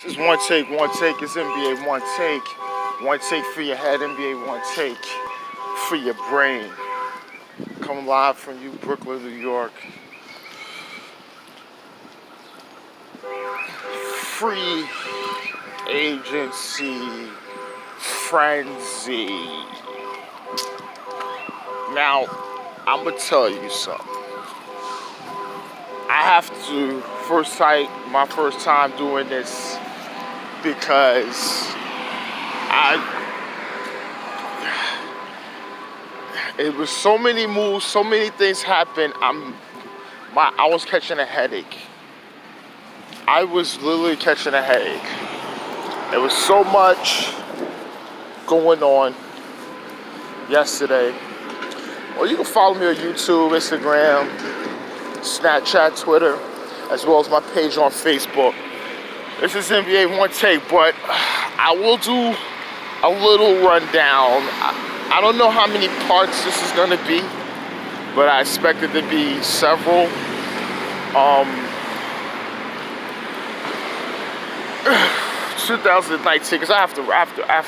This is one take, one take. It's NBA one take. One take for your head, NBA one take for your brain. Coming live from you, Brooklyn, New York. Free agency frenzy. Now, I'm gonna tell you something. I have to my first time doing this because it was so many moves, so many things happened. I was catching a headache. I was literally catching a headache. There was so much going on yesterday. Well, you can follow me on YouTube, Instagram, Snapchat, Twitter, as well as my page on Facebook. This is NBA One Take, but I will do a little rundown. I don't know how many parts this is going to be, but I expect it to be several. 2019, because I have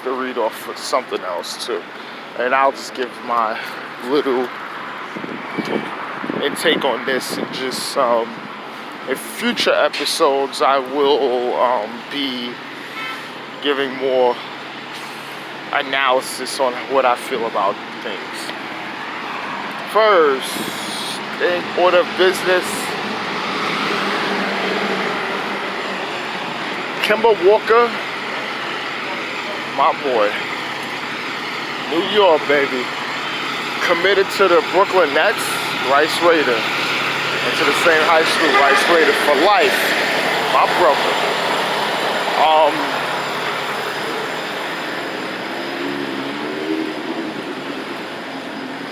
to read off something else too, and I'll just give my little intake on this, and just in future episodes I will be giving more analysis on what I feel about things. First, in order of business, Kemba Walker, my boy, New York, baby, committed to the Brooklyn Nets, Rice Raider, and to the same high school, Rice Raider for life, my brother.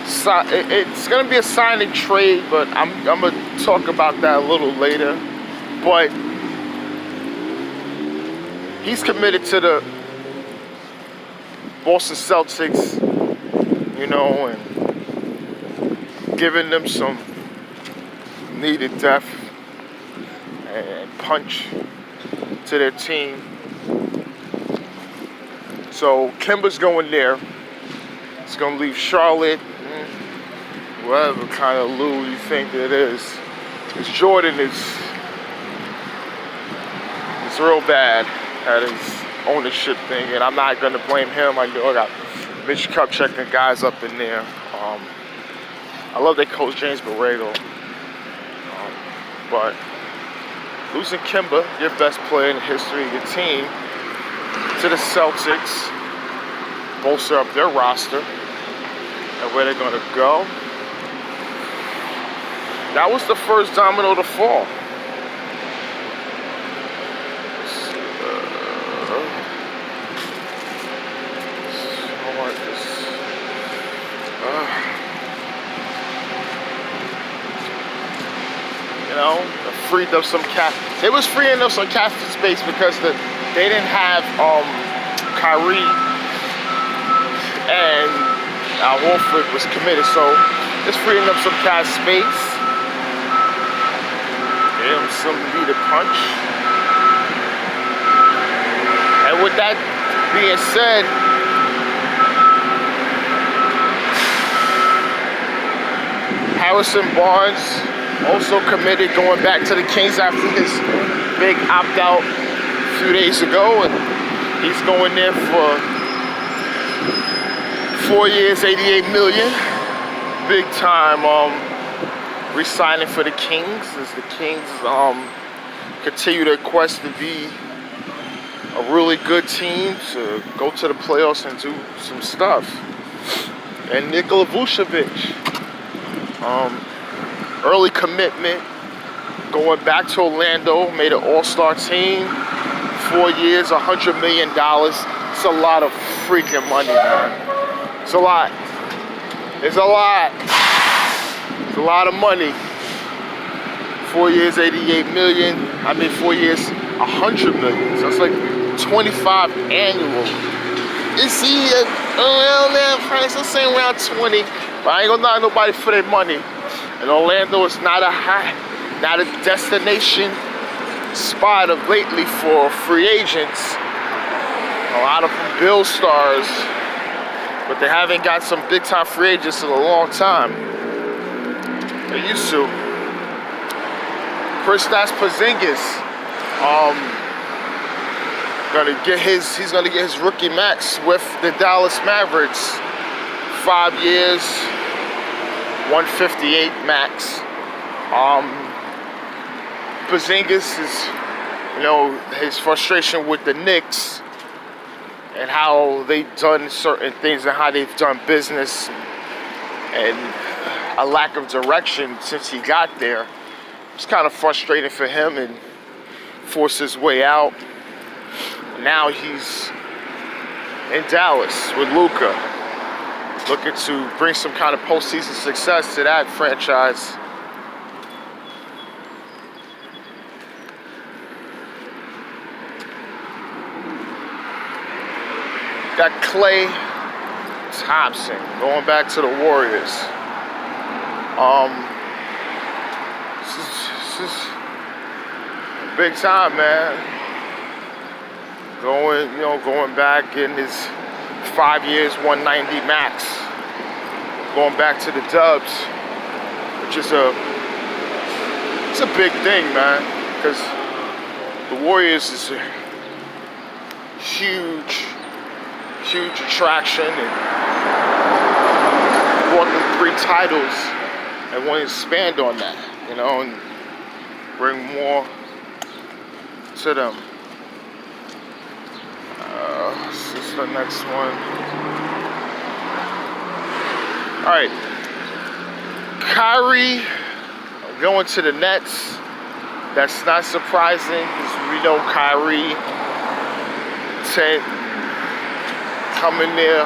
So it's gonna be a signing trade, but I'm gonna talk about that a little later. But he's committed to the Boston Celtics, you know, and giving them some needed depth and punch to their team. So Kemba's going there. It's going to leave Charlotte, whatever kind of Lou you think it is. Because Jordan is real bad at his ownership thing, and I'm not going to blame him. I know I got Mitch Kupchak and guys up in there. I love their coach, James Borrego. But losing Kemba, your best player in the history of your team, to the Celtics, bolster up their roster and where they're going to go. That was the first domino to fall. Freed up some cap. They was freeing up some cap space because they didn't have Kyrie, and Wolford was committed, so it's freeing up some cap space. Gave him some needed punch. And with that being said, Harrison Barnes also committed, going back to the Kings after his big opt-out a few days ago, and he's going there for 4 years, $88 million. Big time re-signing for the Kings as the Kings continue their quest to be a really good team, to go to the playoffs and do some stuff. And Nikola Vucevic, early commitment, going back to Orlando, made an all-star team, 4 years, $100 million. It's a lot of freaking money, man. It's a lot. It's a lot. It's a lot of money. 4 years, $88 million. 4 years, $100 million. So it's like 25 annual. Is he around that price? I'm saying around 20, but I ain't gonna knock nobody for their money. And Orlando is not a destination spot of lately for free agents. A lot of them bill stars, but they haven't got some big time free agents in a long time. They used to. Kristaps Porzingis, he's gonna get his rookie max with the Dallas Mavericks. 5 years, 158 max. Porzingis is, his frustration with the Knicks and how they've done certain things and how they've done business and a lack of direction since he got there. It's kind of frustrating for him and forced his way out. Now he's in Dallas with Luka, looking to bring some kind of postseason success to that franchise. Got Klay Thompson going back to the Warriors. This is big time, man. Going back in his 5 years, 190 max. Going back to the Dubs, which is it's a big thing, man, because the Warriors is a huge attraction and won them 3 titles and want to expand on that, and bring more to them. This is the next one. All right, Kyrie going to the Nets. That's not surprising because we know Kyrie coming there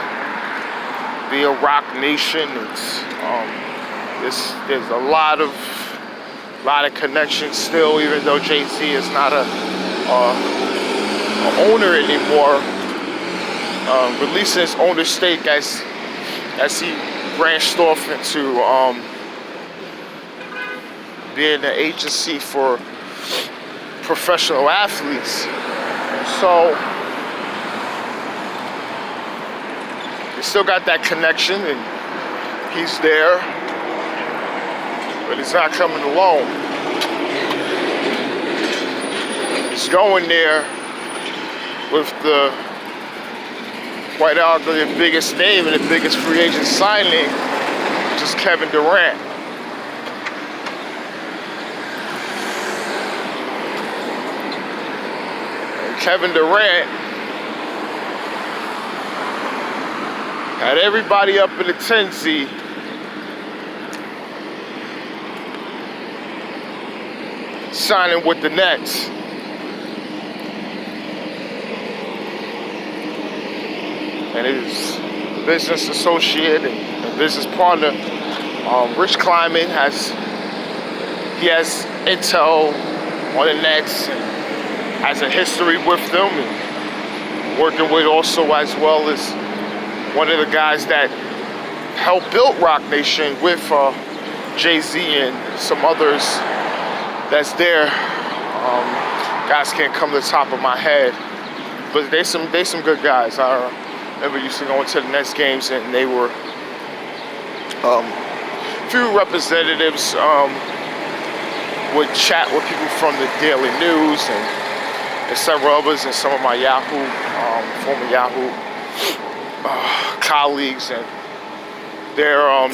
via Rock Nation. There's a lot of connections still, even though Jay-Z is not a owner anymore. Releasing his owner stake as he branched off into being an agency for professional athletes. So still got that connection, and he's there, but he's not coming alone. He's going there with the quite arguably the biggest name and the biggest free agent signing, which is Kevin Durant. And Kevin Durant had everybody up in the 10 seed. Signing with the Nets. And his business associate and business partner, Rich Kleiman, has intel on the Nets and has a history with them, and working with also as well as one of the guys that helped build Rock Nation with Jay-Z and some others that's there. Guys can't come to the top of my head, but they some good guys. I remember used to going to the Nets games, and they were few representatives would chat with people from the Daily News and several others, and some of my Yahoo, former Yahoo colleagues, and they're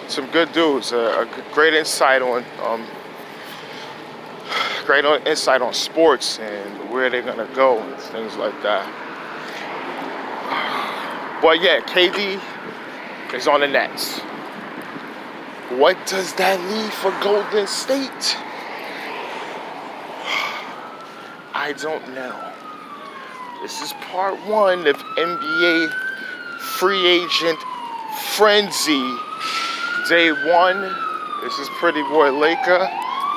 some good dudes. Great insight on sports and where they're gonna go and things like that. But yeah, KD is on the Nets. What does that leave for Golden State? I don't know. This is part 1 of NBA free agent frenzy. Day 1. This is Pretty Boy Laker,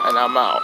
and I'm out.